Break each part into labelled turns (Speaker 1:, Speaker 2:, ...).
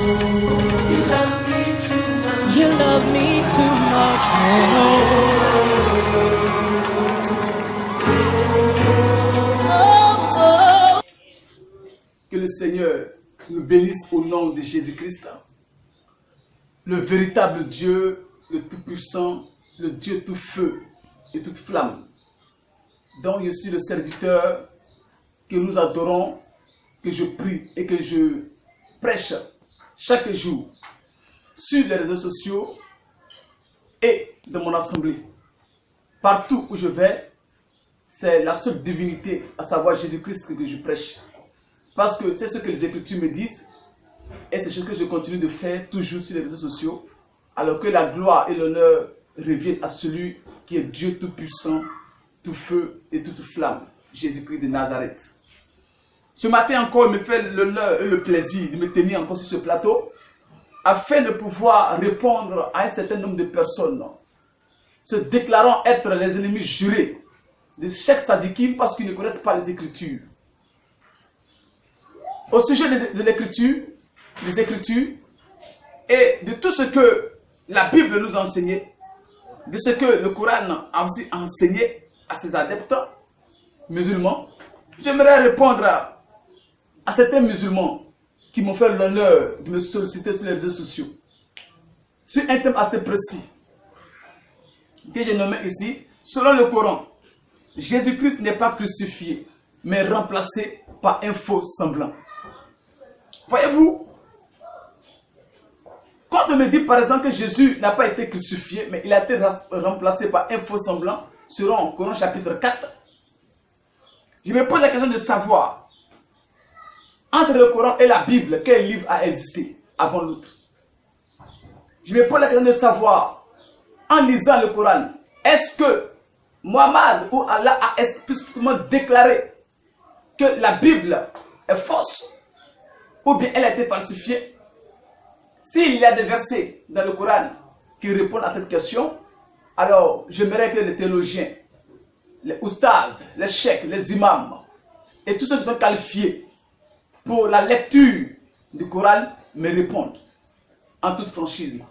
Speaker 1: You love me too much.
Speaker 2: Que le Seigneur nous bénisse au nom de Jésus-Christ, le véritable Dieu, le Tout-Puissant, le Dieu tout-feu et toute flamme, dont je suis le serviteur, que nous adorons, que je prie et que je prêche chaque jour sur les réseaux sociaux et dans mon assemblée. Partout où je vais, c'est la seule divinité, à savoir Jésus-Christ, que je prêche. Parce que c'est ce que les Écritures me disent et c'est ce que je continue de faire toujours sur les réseaux sociaux, alors que la gloire et l'honneur reviennent à celui qui est Dieu tout-puissant, tout feu et toute flamme, Jésus-Christ de Nazareth. Ce matin encore, il me fait l'honneur et le plaisir de me tenir encore sur ce plateau afin de pouvoir répondre à un certain nombre de personnes se déclarant être les ennemis jurés de Cheikh Sadikim parce qu'ils ne connaissent pas les Écritures. Au sujet de l'Écriture, des Écritures et de tout ce que la Bible nous a enseigné, de ce que le Coran a aussi enseigné à ses adeptes musulmans, j'aimerais répondre à certains musulmans qui m'ont fait l'honneur de me solliciter sur les réseaux sociaux sur un thème assez précis que j'ai nommé ici. Selon le Coran, Jésus-Christ n'est pas crucifié, mais remplacé par un faux semblant. Voyez-vous, quand on me dit par exemple que Jésus n'a pas été crucifié, mais il a été remplacé par un faux semblant, selon Coran chapitre 4, je me pose la question de savoir, entre le Coran et la Bible, quel livre a existé avant l'autre? Je me pose la question de savoir, en lisant le Coran, est-ce que Mohammed ou Allah a explicitement déclaré que la Bible est fausse ou bien elle a été falsifiée? S'il y a des versets dans le Coran qui répondent à cette question, alors j'aimerais que les théologiens, les oustas, les cheikhs, les imams et tous ceux qui sont qualifiés pour la lecture du Coran me répondent en toute franchise.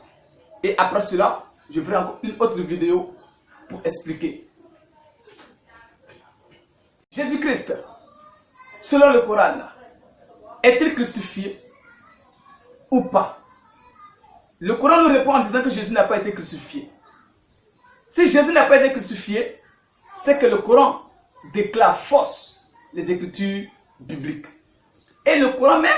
Speaker 2: Et après cela, je ferai encore une autre vidéo pour expliquer. Jésus-Christ, selon le Coran, est-il crucifié ou pas? Le Coran nous répond en disant que Jésus n'a pas été crucifié. Si Jésus n'a pas été crucifié, c'est que le Coran déclare fausse les Écritures bibliques. Et le Coran même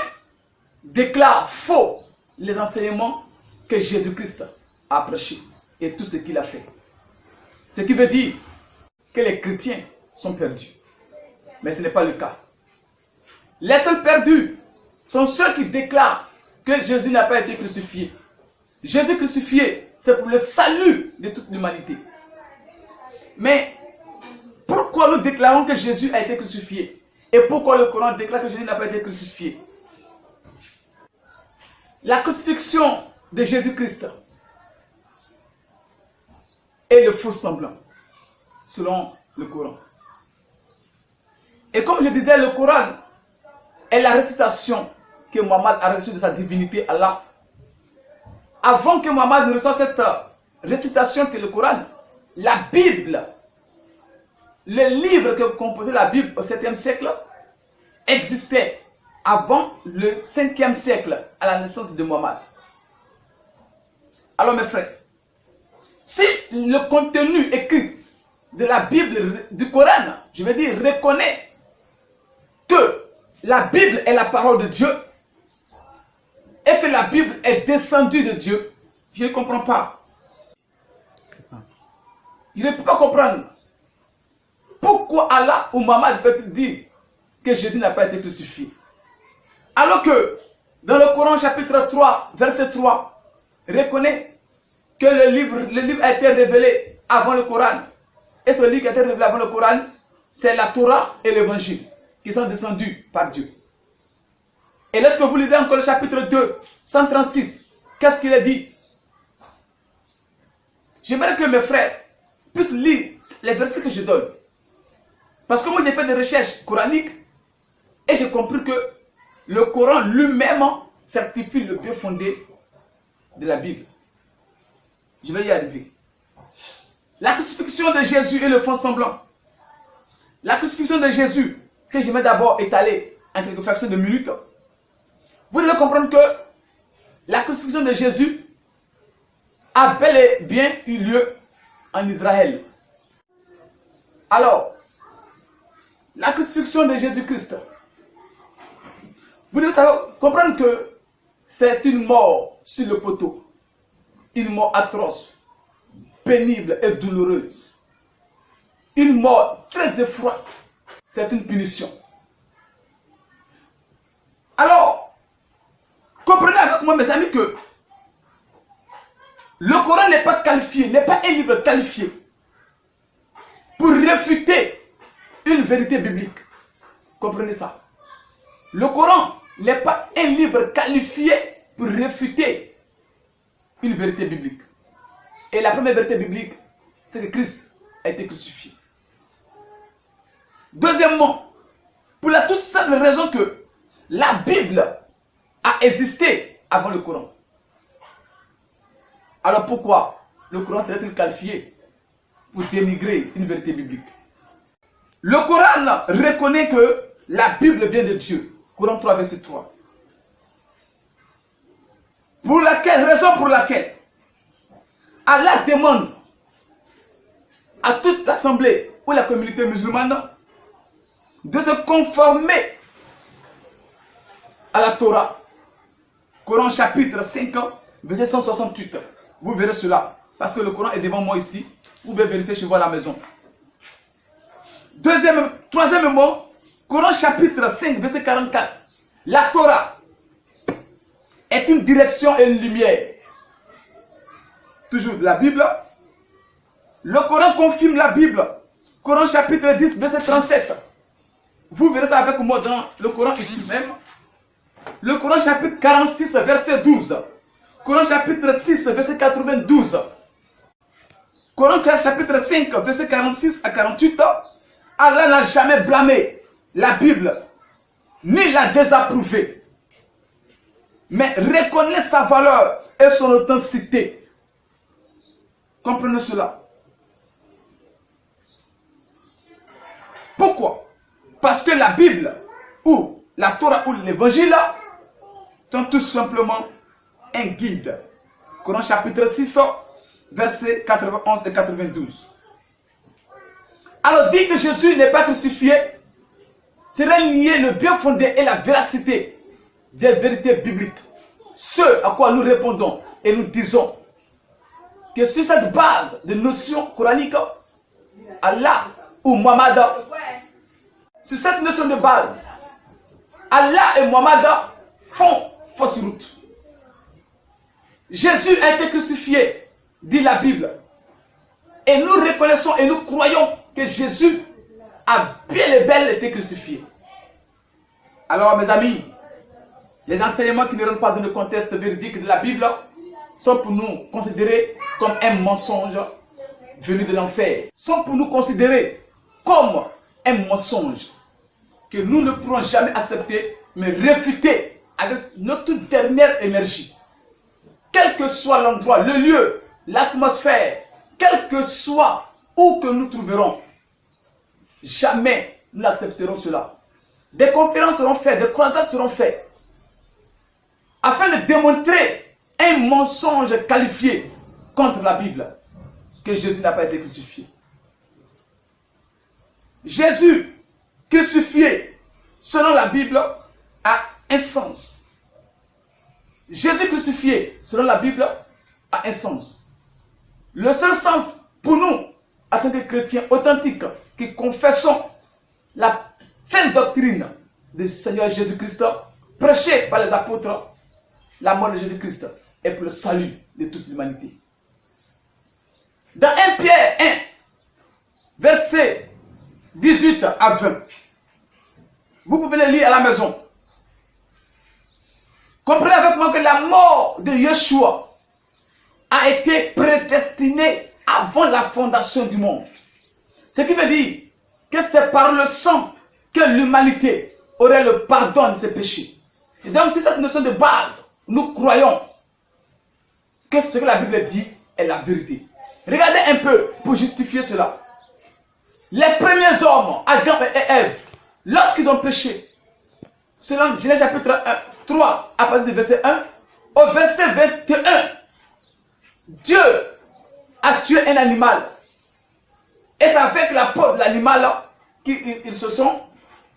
Speaker 2: déclare faux les enseignements que Jésus-Christ a prêchés et tout ce qu'il a fait. Ce qui veut dire que les chrétiens sont perdus. Mais ce n'est pas le cas. Les seuls perdus sont ceux qui déclarent que Jésus n'a pas été crucifié. Jésus crucifié, c'est pour le salut de toute l'humanité. Mais pourquoi nous déclarons que Jésus a été crucifié? Et pourquoi le Coran déclare que Jésus n'a pas été crucifié? La crucifixion de Jésus-Christ est le faux semblant, selon le Coran. Et comme je disais, le Coran est la récitation que Mohammed a reçue de sa divinité Allah. Avant que Mohammed ne reçoive cette récitation que le Coran, la Bible, le livre que composait la Bible au 7e siècle, existait avant le 5e siècle, à la naissance de Mohammed. Alors mes frères, si le contenu écrit de la Bible, du Coran, je veux dire, reconnaît que la Bible est la parole de Dieu et que la Bible est descendue de Dieu, je ne comprends pas. Je ne peux pas comprendre pourquoi Allah ou Mohammed peut dire que Jésus n'a pas été crucifié. Alors que dans le Coran chapitre 3, verset 3, reconnaît que le livre a été révélé avant le Coran. Et ce livre qui a été révélé avant le Coran, c'est la Torah et l'Évangile qui sont descendus par Dieu. Et lorsque vous lisez encore le chapitre 2, 136, qu'est-ce qu'il a dit? J'aimerais que mes frères puissent lire les versets que je donne. Parce que moi j'ai fait des recherches coraniques et j'ai compris que le Coran lui-même, certifie le bien fondé de la Bible. Je vais y arriver. La crucifixion de Jésus est le fond semblant. La crucifixion de Jésus, que je vais d'abord étaler en quelques fractions de minutes, vous devez comprendre que la crucifixion de Jésus a bel et bien eu lieu en Israël. Alors, la crucifixion de Jésus-Christ, vous devez comprendre que c'est une mort sur le poteau. Une mort atroce, pénible et douloureuse. Une mort très effroyable. C'est une punition. Alors, comprenez avec moi, mes amis, que le Coran n'est pas qualifié, n'est pas un livre qualifié pour réfuter une vérité biblique. Comprenez ça. Le Coran n'est pas un livre qualifié pour réfuter une vérité biblique. Et la première vérité biblique, c'est que Christ a été crucifié. Deuxièmement, pour la toute simple raison que la Bible a existé avant le Coran. Alors pourquoi le Coran serait-il qualifié pour dénigrer une vérité biblique? Le Coran reconnaît que la Bible vient de Dieu. Coran 3, verset 3. Raison pour laquelle Allah demande à toute l'assemblée ou la communauté musulmane de se conformer à la Torah. Coran chapitre 5, verset 168. Vous verrez cela. Parce que le Coran est devant moi ici. Vous pouvez vérifier chez vous à la maison. Troisièmement, Coran chapitre 5, verset 44. La Torah est une direction et une lumière. Toujours de la Bible. Le Coran confirme la Bible. Coran chapitre 10, verset 37. Vous verrez ça avec moi dans le Coran ici même. Le Coran chapitre 46, verset 12. Coran chapitre 6, verset 92. Coran chapitre 5, verset 46 à 48. Allah n'a jamais blâmé la Bible, ni l'a désapprouvée, mais reconnaît sa valeur et son authenticité. Comprenez cela. Pourquoi? Parce que la Bible, ou la Torah, ou l'Évangile, sont tout simplement un guide. Coran chapitre 6, versets 91 et 92. Alors, dire que Jésus n'est pas crucifié serait nier le bien fondé et la véracité des vérités bibliques. Ce à quoi nous répondons et nous disons que sur cette base de notions coraniques, Allah ou Muhammad, sur cette notion de base, Allah et Muhammad font fausse route. Jésus a été crucifié, dit la Bible. Et nous reconnaissons et nous croyons que Jésus a bien et bel été crucifié. Alors mes amis, les enseignements qui ne rentrent pas dans le contexte véridique de la Bible sont pour nous considérés comme un mensonge venu de l'enfer. Sont pour nous considérés comme un mensonge que nous ne pourrons jamais accepter, mais réfuter avec notre dernière énergie. Quel que soit l'endroit, le lieu, l'atmosphère, quel que soit où que nous trouverons, jamais nous n'accepterons cela. Des conférences seront faites, des croisades seront faites, afin de démontrer un mensonge qualifié contre la Bible, que Jésus n'a pas été crucifié. Jésus crucifié, selon la Bible, a un sens. Jésus crucifié, selon la Bible, a un sens. Le seul sens pour nous, en tant que chrétiens authentiques, qui confessons la sainte doctrine du Seigneur Jésus-Christ, prêchée par les apôtres, la mort de Jésus-Christ est pour le salut de toute l'humanité. Dans 1 Pierre 1, verset 18 à 20, vous pouvez le lire à la maison. Comprenez avec moi que la mort de Yeshua a été prédestinée avant la fondation du monde. Ce qui veut dire que c'est par le sang que l'humanité aurait le pardon de ses péchés. Et donc, c'est cette notion de base. Nous croyons que ce que la Bible dit est la vérité. Regardez un peu pour justifier cela. Les premiers hommes, Adam et Ève, lorsqu'ils ont péché, selon Genèse chapitre 3, à partir du verset 1, au verset 21, Dieu a tué un animal. Et c'est avec la peau de l'animal qu'ils se sont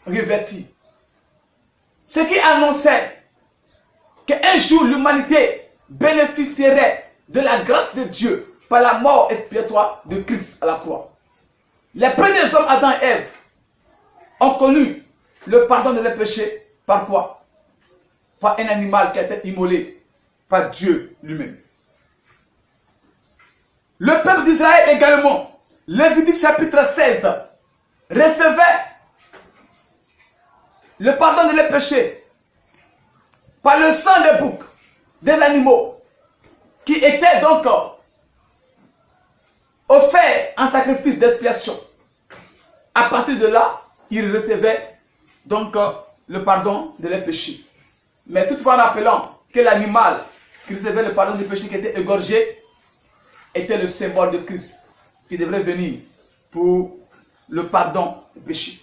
Speaker 2: revêtis. Ce qui annonçait qu'un jour l'humanité bénéficierait de la grâce de Dieu par la mort expiatoire de Christ à la croix. Les premiers hommes, Adam et Ève, ont connu le pardon de leurs péchés par quoi? Par un animal qui a été immolé par Dieu lui-même. Le peuple d'Israël également, Lévitique chapitre 16, recevait le pardon de leurs péchés par le sang des boucs, des animaux, qui étaient donc offert en sacrifice d'expiation. À partir de là, ils recevaient donc le pardon de leurs péchés. Mais toutefois, en rappelant que l'animal qui recevait le pardon des péchés, qui était égorgé, était le symbole de Christ qui devrait venir pour le pardon des péchés.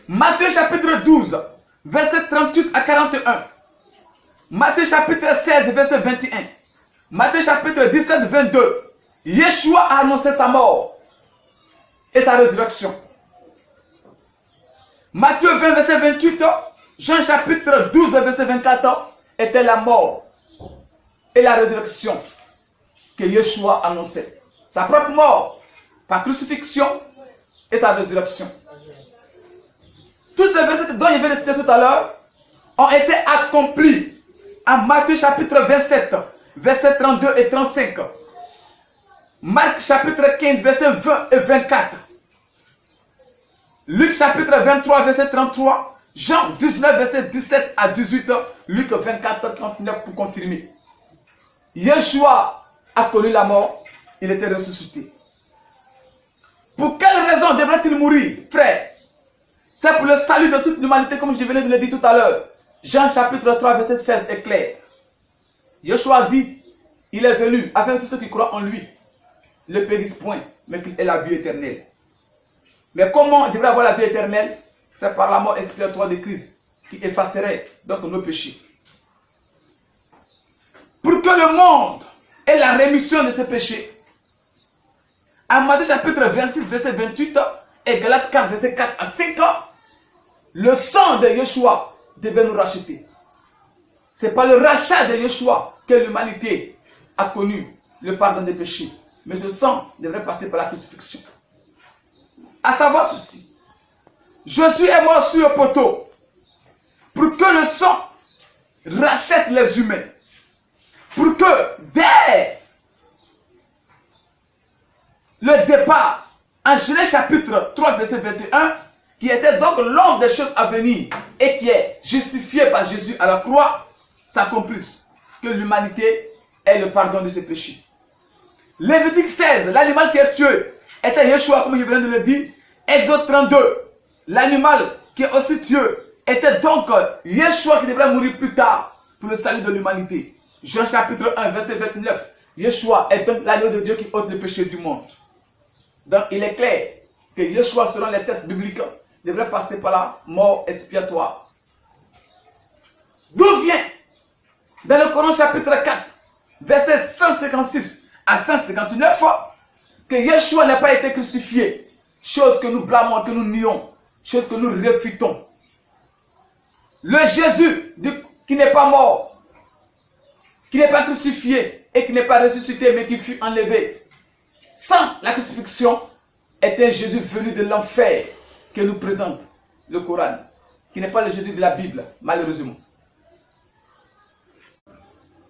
Speaker 2: Matthieu chapitre 12, verset 38 à 41. Matthieu chapitre 16, verset 21. Matthieu chapitre 17, 22. Yeshua a annoncé sa mort et sa résurrection. Matthieu 20, verset 28. Jean chapitre 12, verset 24. Était la mort et la résurrection que Yeshua annonçait. Sa propre mort par crucifixion et sa résurrection. Tous ces versets dont je viens de citer tout à l'heure ont été accomplis en Matthieu chapitre 27, versets 32 et 35. Marc chapitre 15, versets 20 et 24. Luc chapitre 23, verset 33. Jean 19, verset 17 à 18. Luc 24, 39 pour confirmer. Yeshua a connu la mort, il était ressuscité. Pour quelle raison devrait-il mourir, frère? C'est pour le salut de toute l'humanité, comme je venais de le dire tout à l'heure. Jean chapitre 3, verset 16 est clair. Yeshua dit, il est venu afin que tous ceux qui croient en lui ne périssent point, mais qu'il ait la vie éternelle. Mais comment on devrait avoir la vie éternelle? C'est par la mort expiatoire de Christ qui effacerait donc nos péchés. Pour que le monde ait la rémission de ses péchés, en Matthieu chapitre 26, verset 28 et Galates 4, verset 4 à 5, le sang de Yeshua devait nous racheter. C'est par le rachat de Yeshua que l'humanité a connu le pardon des péchés. Mais ce sang devrait passer par la crucifixion. À savoir ceci, Jésus est mort sur le poteau pour que le sang rachète les humains. Pour que dès le départ, en Genèse chapitre 3, verset 21, qui était donc l'homme des choses à venir et qui est justifié par Jésus à la croix, s'accomplisse, que l'humanité ait le pardon de ses péchés. Lévitique 16, l'animal qui est tué était Yeshua, comme je viens de le dire. Exode 32, l'animal qui est aussi tué était donc Yeshua qui devrait mourir plus tard pour le salut de l'humanité. Jean chapitre 1, verset 29, Yeshua est donc l'agneau de Dieu qui ôte le péché du monde. Donc il est clair que Yeshua, selon les textes bibliques, devrait passer par la mort expiatoire. D'où vient, dans le Coran chapitre 4, verset 156 à 159, que Yeshua n'a pas été crucifié, chose que nous blâmons, que nous nions, chose que nous réfutons. Le Jésus qui n'est pas mort, qui n'est pas crucifié et qui n'est pas ressuscité, mais qui fut enlevé sans la crucifixion, est un Jésus venu de l'enfer que nous présente le Coran, qui n'est pas le Jésus de la Bible, malheureusement.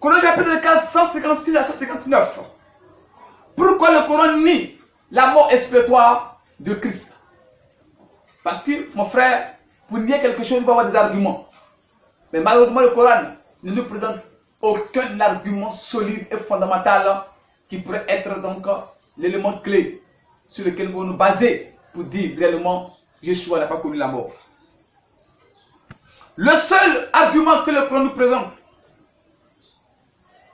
Speaker 2: Coran chapitre 4, 156 à 159. Pourquoi le Coran nie la mort expiatoire de Christ? Parce que, mon frère, pour nier quelque chose, il faut avoir des arguments. Mais malheureusement, le Coran ne nous présente aucun argument solide et fondamental qui pourrait être donc l'élément clé sur lequel nous pouvons nous baser pour dire réellement Yeshua n'a pas connu la mort. Le seul argument que le Coran nous présente,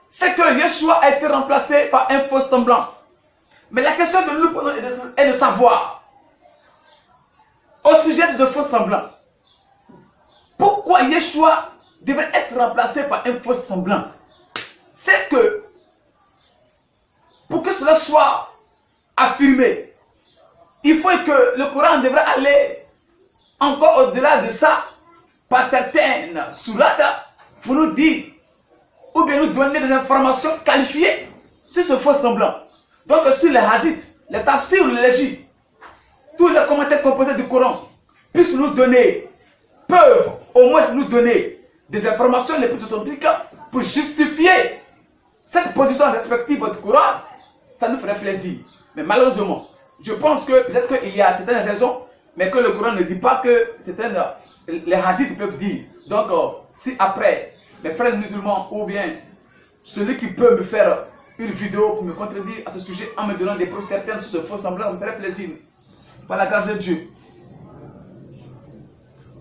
Speaker 2: c'est que Yeshua a été remplacé par un faux semblant. Mais la question de nous est de savoir, au sujet de ce faux semblant, pourquoi Yeshua devait être remplacé par un faux semblant? C'est que, pour que cela soit affirmé, il faut que le Coran devrait aller encore au-delà de ça, par certaines sourates, pour nous dire, ou bien nous donner des informations qualifiées sur ce faux semblant. Donc sur les hadiths, les tafsirs, les légis, tous les commentaires composés du Coran puissent nous donner, peuvent au moins nous donner des informations les plus authentiques pour justifier cette position respective du Coran, ça nous ferait plaisir. Mais malheureusement, je pense que peut-être qu'il y a certaines raisons, mais que le Coran ne dit pas que les hadiths peuvent dire. Donc, si après, mes frères musulmans ou bien celui qui peut me faire une vidéo pour me contredire à ce sujet en me donnant des preuves certaines sur ce faux semblant, me ferait plaisir. Par la grâce de Dieu.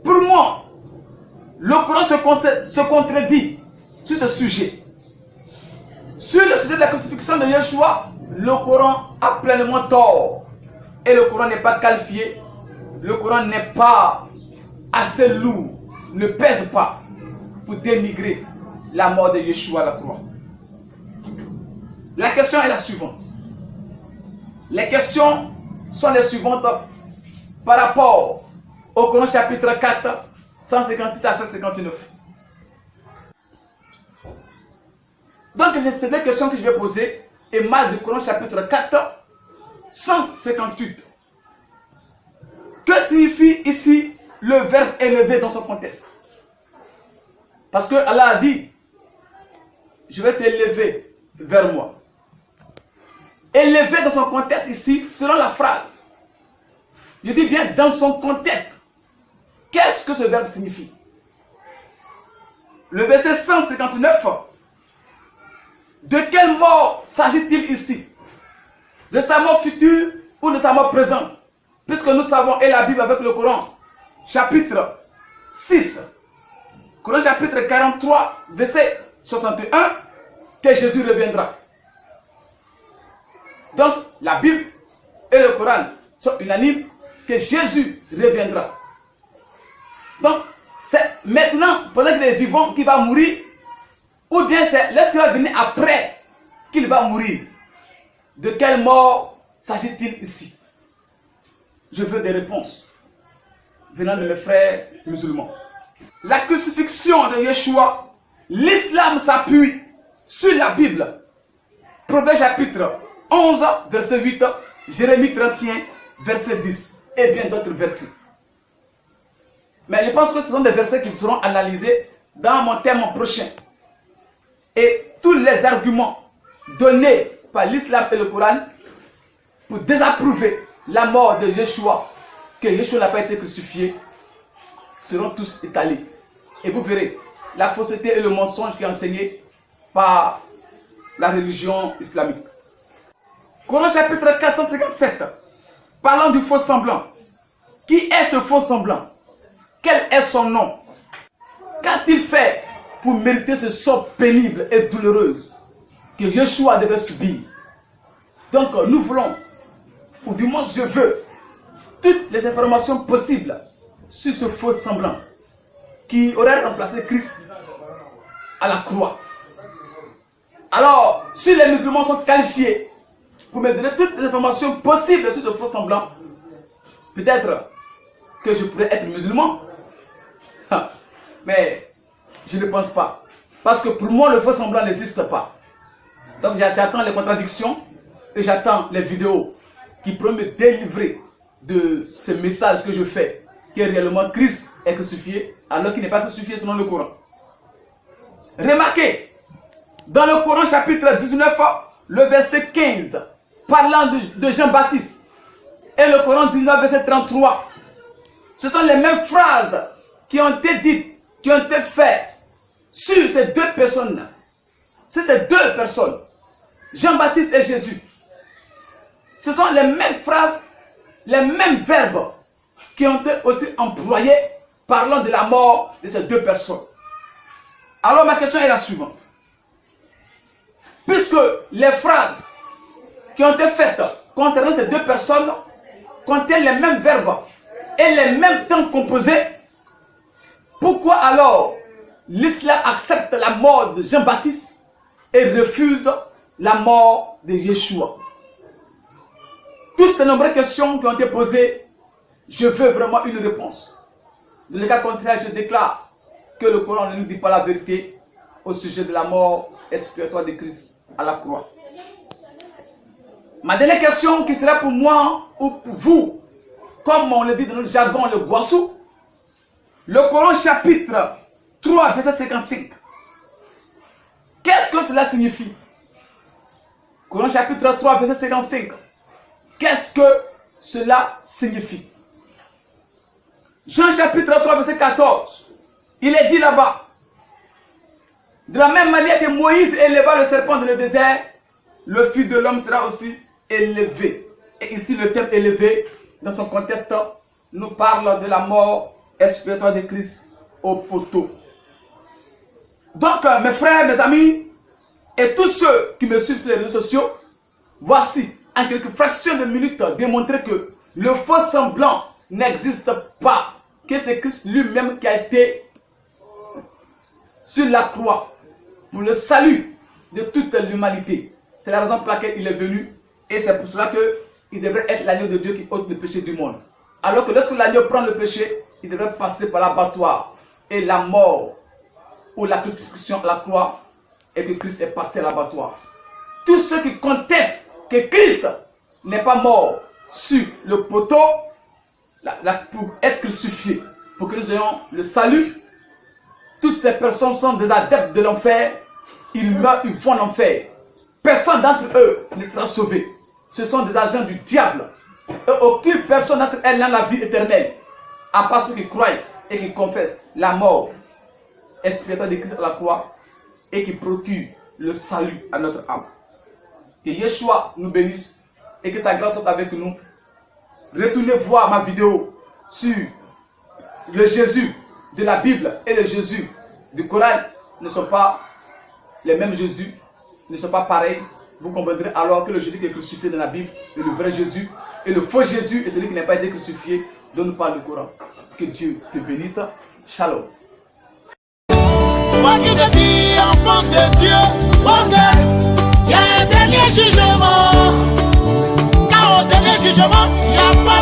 Speaker 2: Pour moi, le Coran se contredit sur ce sujet. Sur le sujet de la crucifixion de Yeshua, le Coran a pleinement tort. Et le Coran n'est pas qualifié. Le Coran n'est pas assez lourd, ne pèse pas pour dénigrer la mort de Yeshua à la croix. La question est la suivante. Les questions sont les suivantes par rapport au Coran chapitre 4, 156 à 159. Donc c'est des questions que je vais poser. Images du Coran chapitre 4, 158. Que signifie ici le verbe élevé dans son contexte? Parce que Allah a dit, je vais t'élever vers moi. Élevé dans son contexte ici, selon la phrase. Je dis bien dans son contexte. Qu'est-ce que ce verbe signifie? Le verset 159. De quelle mort s'agit-il ici? De sa mort future ou de sa mort présente? Puisque nous savons, et la Bible avec le Coran, chapitre 6, Coran chapitre 43, verset 61, que Jésus reviendra. Donc, la Bible et le Coran sont unanimes que Jésus reviendra. Donc, c'est maintenant, pendant qu'il est vivant, qu'il va mourir, ou bien c'est lorsqu'il va venir après qu'il va mourir. De quelle mort s'agit-il ici? Je veux des réponses venant de mes frères musulmans. La crucifixion de Yeshua, l'islam s'appuie sur la Bible. Proverbe chapitre 11, verset 8, Jérémie 31, verset 10, et bien d'autres versets. Mais je pense que ce sont des versets qui seront analysés dans mon thème prochain. Et tous les arguments donnés par l'islam et le Coran pour désapprouver la mort de Yeshua, que Yeshua n'a pas été crucifié, seront tous étalés. Et vous verrez la fausseté et le mensonge qui est enseigné par la religion islamique. Coran chapitre 457, parlant du faux semblant. Qui est ce faux semblant? Quel est son nom? Qu'a-t-il fait pour mériter ce sort pénible et douloureuse que Yeshua devait subir? Donc nous voulons, ou du moins je veux, toutes les informations possibles sur ce faux semblant qui aurait remplacé Christ à la croix. Alors, si les musulmans sont qualifiés pour me donner toutes les informations possibles sur ce faux semblant, peut-être que je pourrais être musulman. Mais je ne pense pas. Parce que pour moi, le faux semblant n'existe pas. Donc j'attends les contradictions et j'attends les vidéos qui pourront me délivrer de ce message que je fais, que réellement Christ est crucifié, alors qu'il n'est pas crucifié selon le Coran. Remarquez, dans le Coran chapitre 19, le verset 15, parlant de Jean-Baptiste, et le Coran 19, verset 33, ce sont les mêmes phrases qui ont été dites, qui ont été faites sur ces deux personnes, Jean-Baptiste et Jésus. Ce sont les mêmes phrases, les mêmes verbes qui ont été aussi employés parlant de la mort de ces deux personnes. Alors ma question est la suivante. Puisque les phrases qui ont été faites concernant ces deux personnes contiennent les mêmes verbes et les mêmes temps composés, pourquoi alors l'islam accepte la mort de Jean-Baptiste et refuse la mort de Yeshua? Toutes ces nombreuses questions qui ont été posées, je veux vraiment une réponse. Dans le cas contraire, je déclare que le Coran ne nous dit pas la vérité au sujet de la mort expiatoire de Christ à la croix. Ma dernière question qui sera pour moi ou pour vous, comme on le dit dans le jargon, le Guassou, le Coran chapitre 3, verset 55. Qu'est-ce que cela signifie? Coran chapitre 3, verset 55. Qu'est-ce que cela signifie? Jean chapitre 3, verset 14. Il est dit là-bas, de la même manière que Moïse éleva le serpent dans le désert, le Fils de l'homme sera aussi élevé. Et ici le terme élevé, dans son contexte, nous parle de la mort expiatoire de Christ au poteau. Donc, mes frères, mes amis, et tous ceux qui me suivent sur les réseaux sociaux, voici, en quelques fractions de minutes, démontrer que le faux semblant n'existe pas, que c'est Christ lui-même qui a été sur la croix pour le salut de toute l'humanité. C'est la raison pour laquelle il est venu, et c'est pour cela qu'il devrait être l'agneau de Dieu qui ôte le péché du monde. Alors que lorsque l'agneau prend le péché, il devrait passer par l'abattoir et la mort ou la crucifixion à la croix, et que Christ est passé à l'abattoir. Tous ceux qui contestent que Christ n'est pas mort sur le poteau pour être crucifié, pour que nous ayons le salut, toutes ces personnes sont des adeptes de l'enfer. Ils meurent, ils vont en enfer. Personne d'entre eux ne sera sauvé. Ce sont des agents du diable. Et aucune personne d'entre elles n'a la vie éternelle, à part ceux qui croient et qui confessent la mort expiatoire de Christ à la croix et qui procure le salut à notre âme. Que Yeshua nous bénisse et que sa grâce soit avec nous. Retournez voir ma vidéo sur le Jésus de la Bible et le Jésus du Coran ne sont pas les mêmes Jésus, ne sont pas pareils. Vous comprendrez alors que le Jésus qui est crucifié dans la Bible est le vrai Jésus et le faux Jésus est celui qui n'a pas été crucifié dont nous parle le Coran. Que Dieu te bénisse. Shalom.
Speaker 3: Toi qui te dis enfant de Dieu, il y a un dernier jugement. Car au dernier jugement, il n'y a pas